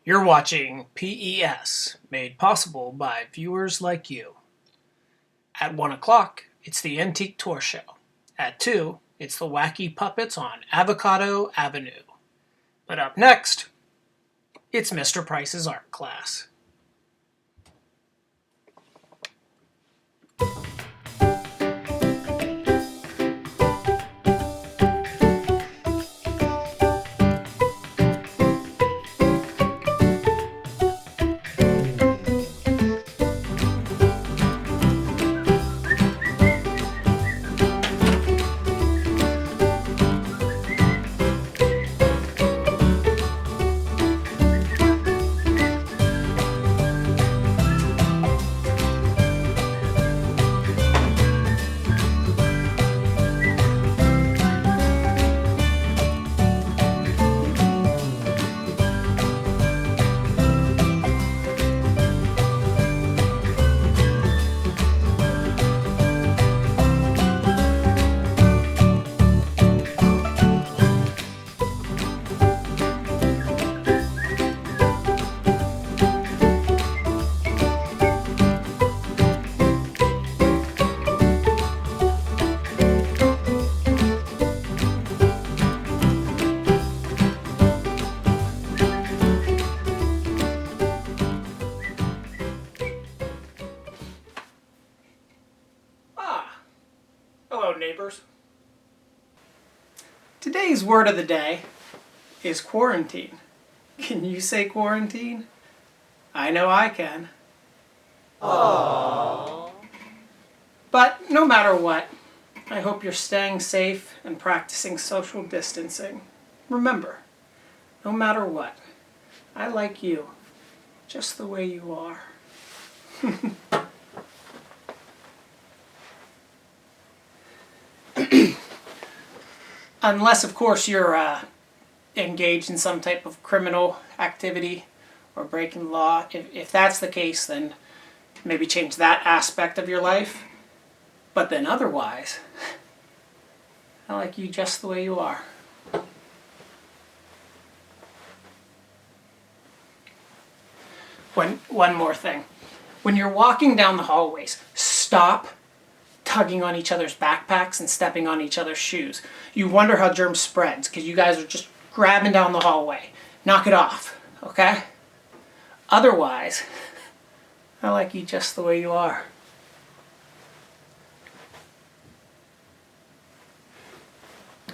You're watching PES, made possible by viewers like you. At 1 o'clock, it's the Antique Tour Show. At 2, it's the Wacky Puppets on Avocado Avenue. But up next, it's Mr. Price's art class. Hello, neighbors. Today's word of the day is quarantine. Can you say quarantine? I know I can. Aww. But no matter what, I hope you're staying safe and practicing social distancing. Remember, no matter what, I like you just the way you are. Unless, of course, you're engaged in some type of criminal activity or breaking the law. If that's the case, then maybe change that aspect of your life. But then otherwise, I like you just the way you are. One more thing. When you're walking down the hallways, stop tugging on each other's backpacks and stepping on each other's shoes. You wonder how germs spreads because you guys are just grabbing down the hallway. Knock it off, okay? Otherwise, I like you just the way you are.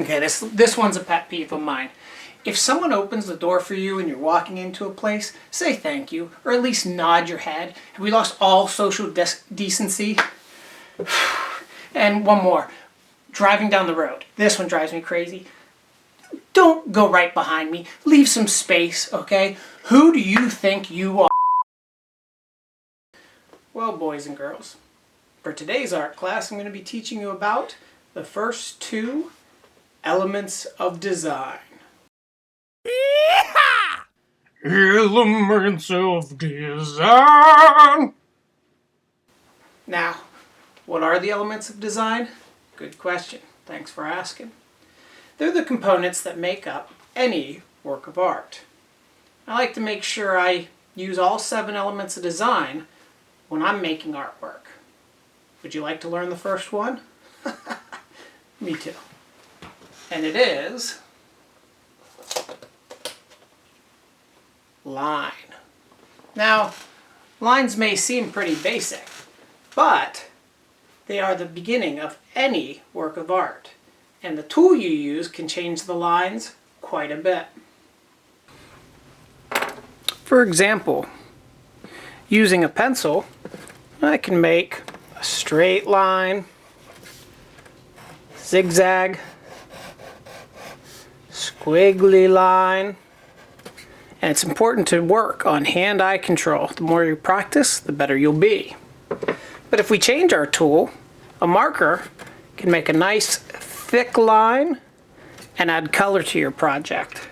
Okay, this one's a pet peeve of mine. If someone opens the door for you and you're walking into a place, say thank you, or at least nod your head. Have we lost all social decency? And one more. Driving down the road. This one drives me crazy. Don't go right behind me. Leave some space, okay? Who do you think you are? Well, boys and girls, for today's art class, I'm going to be teaching you about the first 2 elements of design. Elements of design. Now, what are the elements of design? Good question. Thanks for asking. They're the components that make up any work of art. I like to make sure I use all 7 elements of design when I'm making artwork. Would you like to learn the first one? Me too. And it is line. Now, lines may seem pretty basic, but they are the beginning of any work of art, and the tool you use can change the lines quite a bit. For example, using a pencil, I can make a straight line, zigzag, squiggly line, and it's important to work on hand-eye control. The more you practice, the better you'll be. But if we change our tool, a marker can make a nice thick line and add color to your project.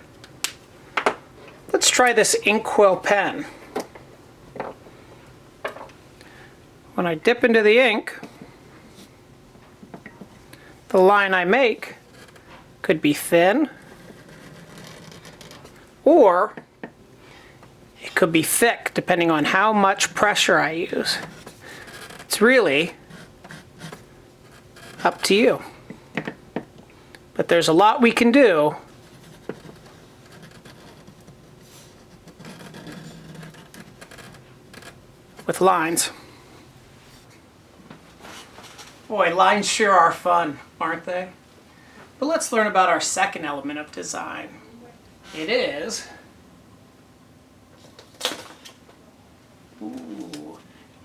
Let's try this inkwell pen. When I dip into the ink, the line I make could be thin, or It could be thick depending on how much pressure I use. It's really up to you. But there's a lot we can do with lines. Boy, lines sure are fun, aren't they? But let's learn about our second element of design. It is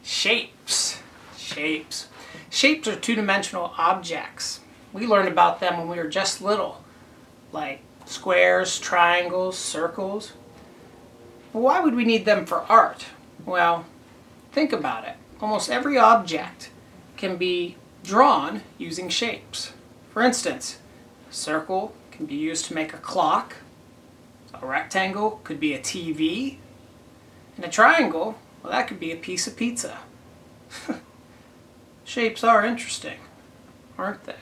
shapes. Shapes. Shapes are two-dimensional objects. We learned about them when we were just little, like squares, triangles, circles. But why would we need them for art? Well, think about it. Almost every object can be drawn using shapes. For instance, a circle can be used to make a clock, a rectangle could be a TV, and a triangle, well, that could be a piece of pizza. Shapes are interesting, aren't they?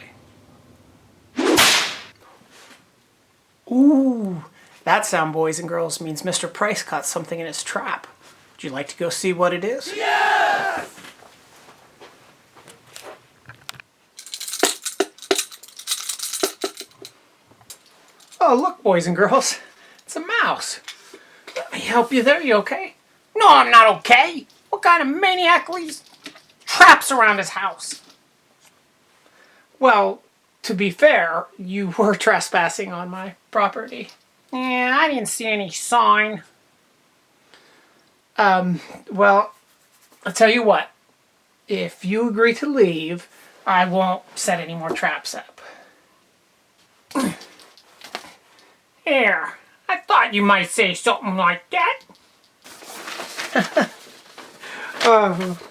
Ooh, that sound, boys and girls, means Mr. Price caught something in his trap. Would you like to go see what it is? Yes! Oh, look, boys and girls. It's a mouse. Let me help you there. You okay? No, I'm not okay. What kind of maniac leaves traps around his house? Well, to be fair, you were trespassing on my property. Yeah, I didn't see any sign. Well, I'll tell you what. If you agree to leave, I won't set any more traps up. Here, I thought you might say something like that.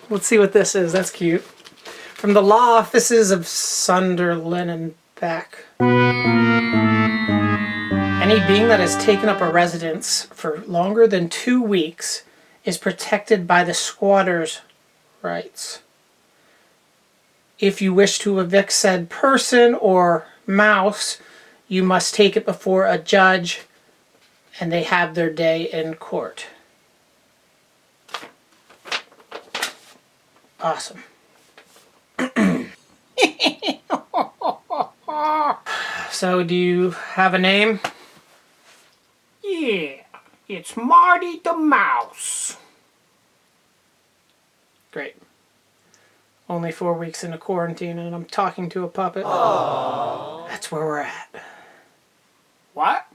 Let's see what this is. That's cute. From the law offices of Sunderland and back. Any being that has taken up a residence for longer than 2 weeks is protected by the squatter's rights. If you wish to evict said person or mouse, you must take it before a judge, and they have their day in court. Awesome. So, do you have a name? Yeah, it's Marty the Mouse. Great. Only 4 weeks into quarantine and I'm talking to a puppet. Aww. That's where we're at. What?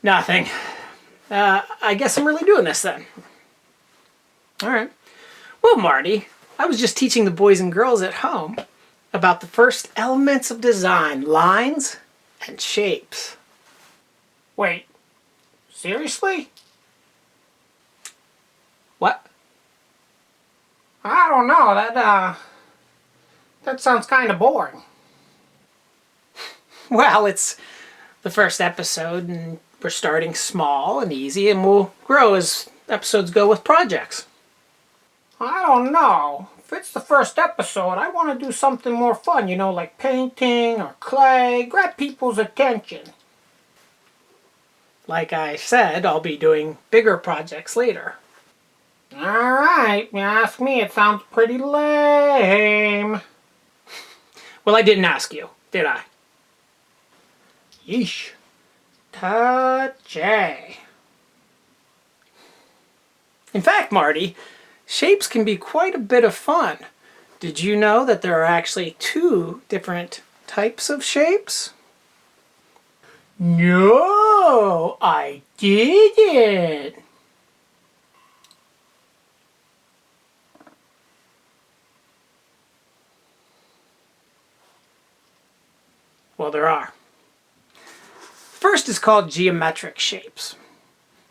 Nothing. I guess I'm really doing this then. Alright. Well, Marty, I was just teaching the boys and girls at home about the first elements of design, lines and shapes. Wait, seriously? What? I don't know, that sounds kind of boring. Well, it's the first episode and we're starting small and easy and we'll grow as episodes go with projects. I don't know. If it's the first episode, I want to do something more fun, you know, like painting or clay, grab people's attention. Like I said, I'll be doing bigger projects later. Alright, you ask me, it sounds pretty lame. Well, I didn't ask you, did I? Yeesh. Touchy. In fact, Marty, shapes can be quite a bit of fun. Did you know that there are actually 2 different types of shapes? No, I didn't. Well, there are. First is called geometric shapes.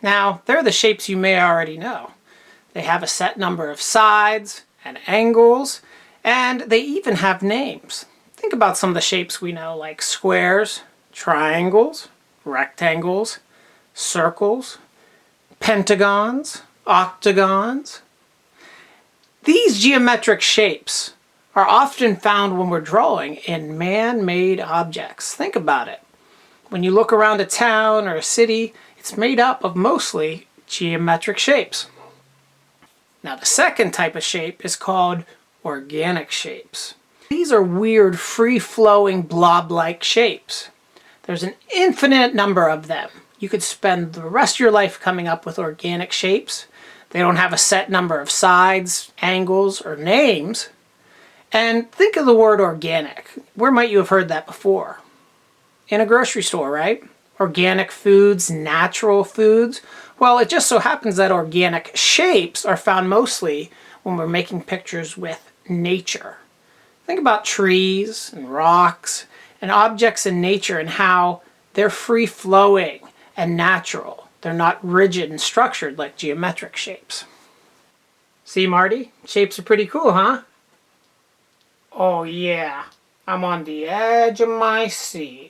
Now, they're the shapes you may already know. They have a set number of sides and angles, and they even have names. Think about some of the shapes we know, like squares, triangles, rectangles, circles, pentagons, octagons. These geometric shapes are often found when we're drawing in man-made objects. Think about it. When you look around a town or a city, It's made up of mostly geometric shapes. Now the second type of shape is called organic shapes. These are weird, free-flowing, blob-like shapes. There's an infinite number of them. You could spend the rest of your life coming up with organic shapes. They don't have a set number of sides, angles, or names. And think of the word organic. Where might you have heard that before? In a grocery store, right? Organic foods, natural foods. Well, it just so happens that organic shapes are found mostly when we're making pictures with nature. Think about trees and rocks and objects in nature and how they're free-flowing and natural. They're not rigid and structured like geometric shapes. See, Marty? Shapes are pretty cool, huh? Oh yeah, I'm on the edge of my seat.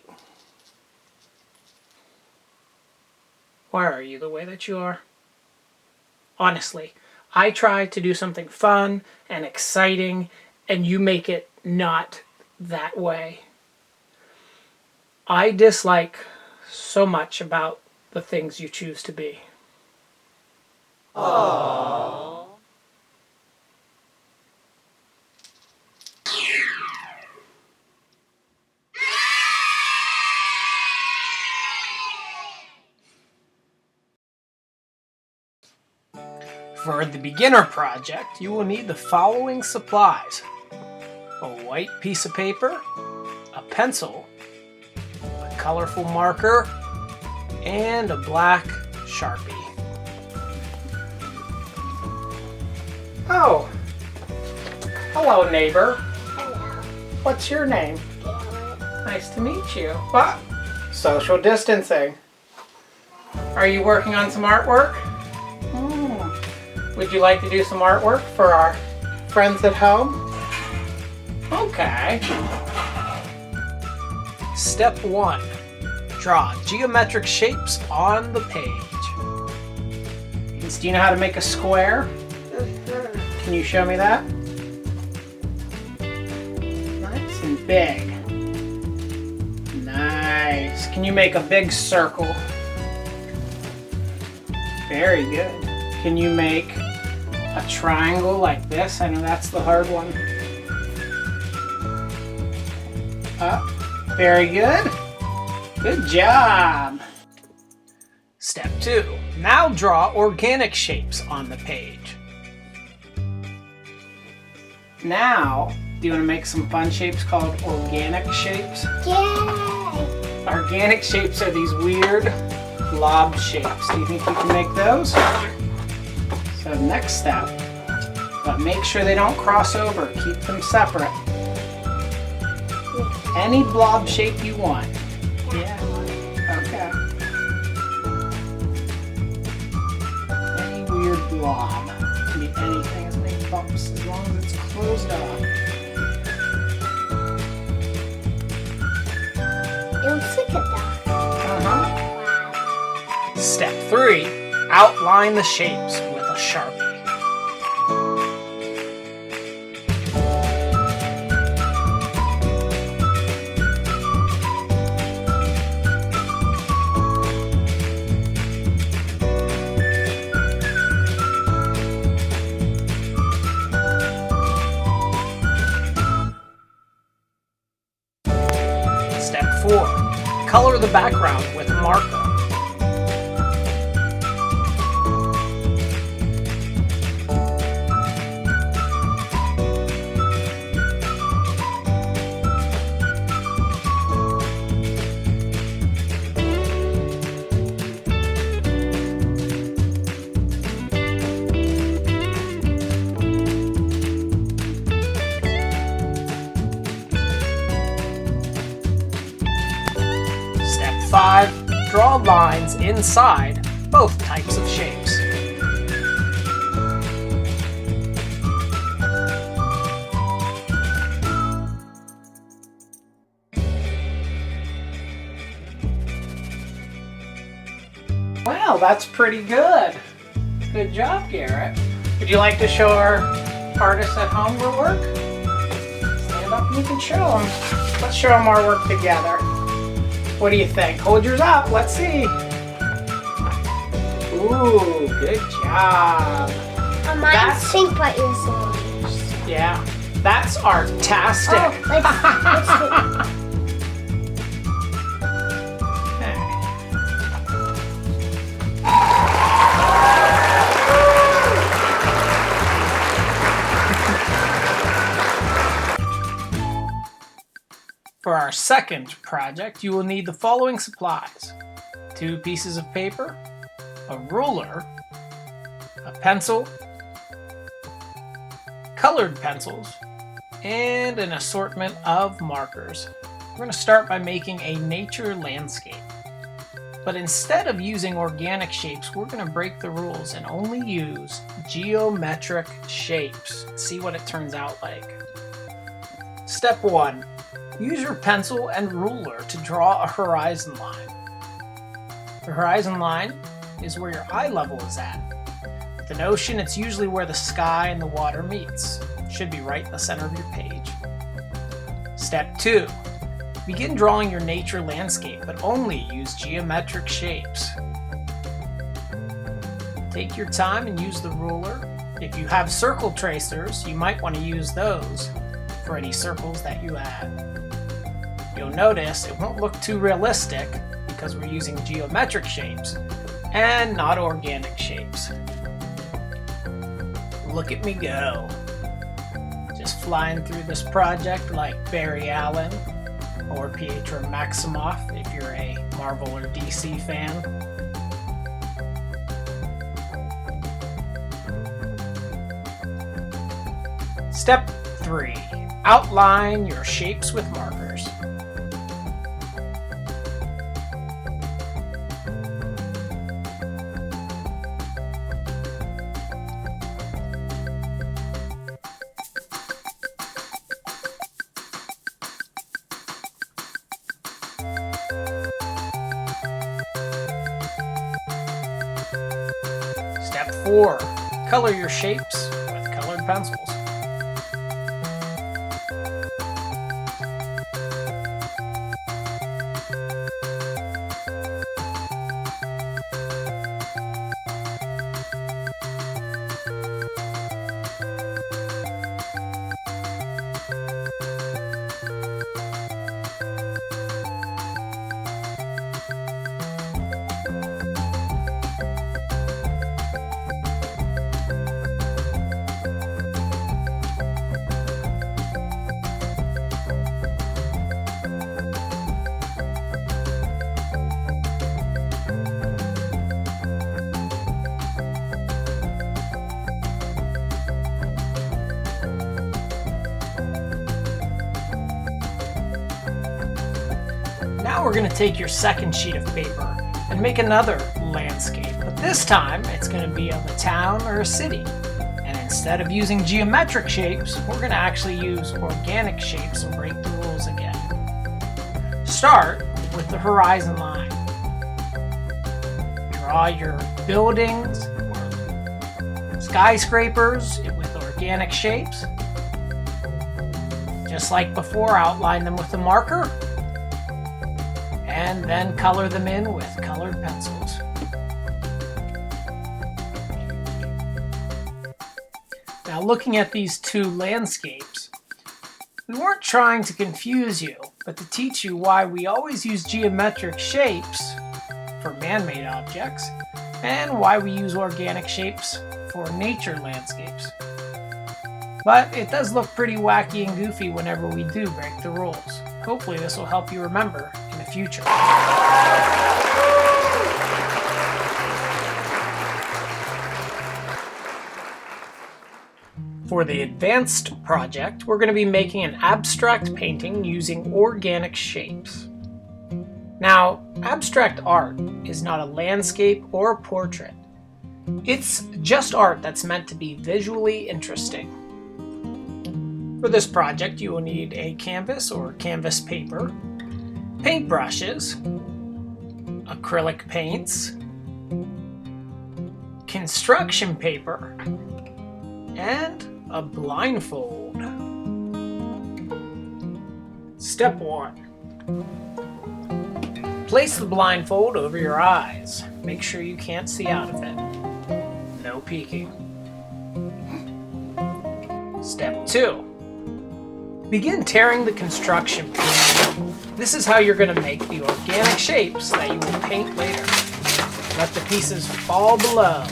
Why are you the way that you are? Honestly, I try to do something fun and exciting, and you make it not that way. I dislike so much about the things you choose to be. Aww. For the beginner project, you will need the following supplies: a white piece of paper, a pencil, a colorful marker, and a black Sharpie. Oh, hello neighbor. Hello. What's your name? Taylor. Nice to meet you. What? Social distancing. Are you working on some artwork? Would you like to do some artwork for our friends at home? Okay. Step 1. Draw geometric shapes on the page. Do you know how to make a square? Can you show me that? Nice and big. Nice. Can you make a big circle? Very good. Can you make a triangle like this? I know that's the hard one. Up. Very good. Good job. Step 2. Now draw organic shapes on the page. Now, do you want to make some fun shapes called organic shapes? Yay! Organic shapes are these weird blob shapes. Do you think you can make those? So next step, but make sure they don't cross over. Keep them separate. Any blob shape you want. Yeah. Okay. Any weird blob. Can be anything as many bumps as long as it's closed off. It looks like a duck. Uh-huh. Step 3, outline the shapes with a Sharpie. Step 4. Color the background with a marker. Step 5. Draw lines inside both types of shapes. Wow, that's pretty good. Good job, Garrett. Would you like to show our artists at home your work? Stand up and you can show them. Let's show them our work together. What do you think? Hold yours up. Let's see. Ooh, good job. Mine's pink, but yours is orange. Yeah, that's artastic. Oh, let's do For our second project, you will need the following supplies: 2 pieces of paper, a ruler, a pencil, colored pencils, and an assortment of markers. We're going to start by making a nature landscape. But instead of using organic shapes, we're going to break the rules and only use geometric shapes. See what it turns out like. Step 1. Use your pencil and ruler to draw a horizon line. The horizon line is where your eye level is at. With an ocean, it's usually where the sky and the water meets. It should be right in the center of your page. Step 2. Begin drawing your nature landscape, but only use geometric shapes. Take your time and use the ruler. If you have circle tracers, you might want to use those for any circles that you add. You'll notice it won't look too realistic because we're using geometric shapes and not organic shapes. Look at me go. Just flying through this project like Barry Allen or Pietro Maximoff if you're a Marvel or DC fan. Step 3. Outline your shapes with markers. Step 4. Color your shapes with colored pencils. Now we're going to take your second sheet of paper and make another landscape, but this time it's going to be of a town or a city. And instead of using geometric shapes, we're going to actually use organic shapes and break the rules again. Start with the horizon line. Draw your buildings or skyscrapers with organic shapes. Just like before, outline them with a marker. And then color them in with colored pencils. Now looking at these 2 landscapes, we weren't trying to confuse you, but to teach you why we always use geometric shapes for man-made objects, and why we use organic shapes for nature landscapes. But it does look pretty wacky and goofy whenever we do break the rules. Hopefully this will help you remember in the future. For the advanced project, we're going to be making an abstract painting using organic shapes. Now, abstract art is not a landscape or a portrait. It's just art that's meant to be visually interesting. For this project, you will need a canvas or canvas paper, paintbrushes, acrylic paints, construction paper, and a blindfold. Step 1. Place the blindfold over your eyes. Make sure you can't see out of it. No peeking. Step 2. Begin tearing the construction paper. This is how you're going to make the organic shapes that you will paint later. Let the pieces fall below.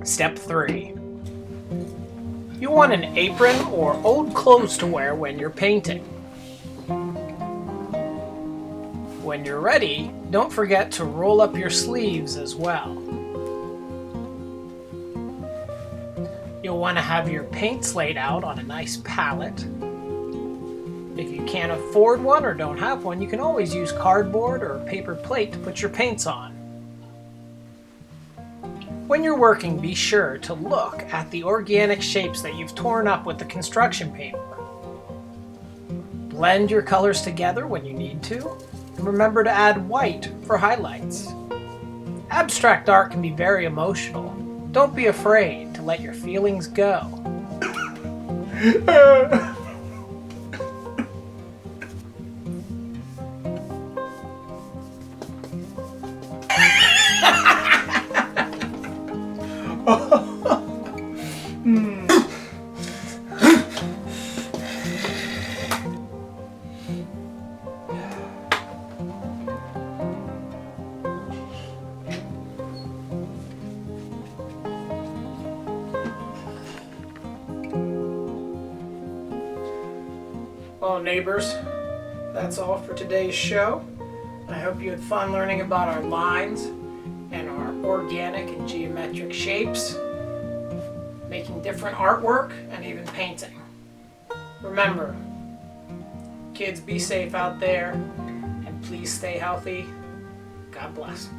Step 3. You want an apron or old clothes to wear when you're painting. When you're ready, don't forget to roll up your sleeves as well. You'll want to have your paints laid out on a nice palette. If you can't afford one or don't have one, you can always use cardboard or a paper plate to put your paints on. When you're working, be sure to look at the organic shapes that you've torn up with the construction paper. Blend your colors together when you need to, and remember to add white for highlights. Abstract art can be very emotional. Don't be afraid to let your feelings go. Well, neighbors, that's all for today's show. I hope you had fun learning about our lines and our organic and geometric shapes, making different artwork, and even painting. Remember, kids, be safe out there, and please stay healthy. God bless.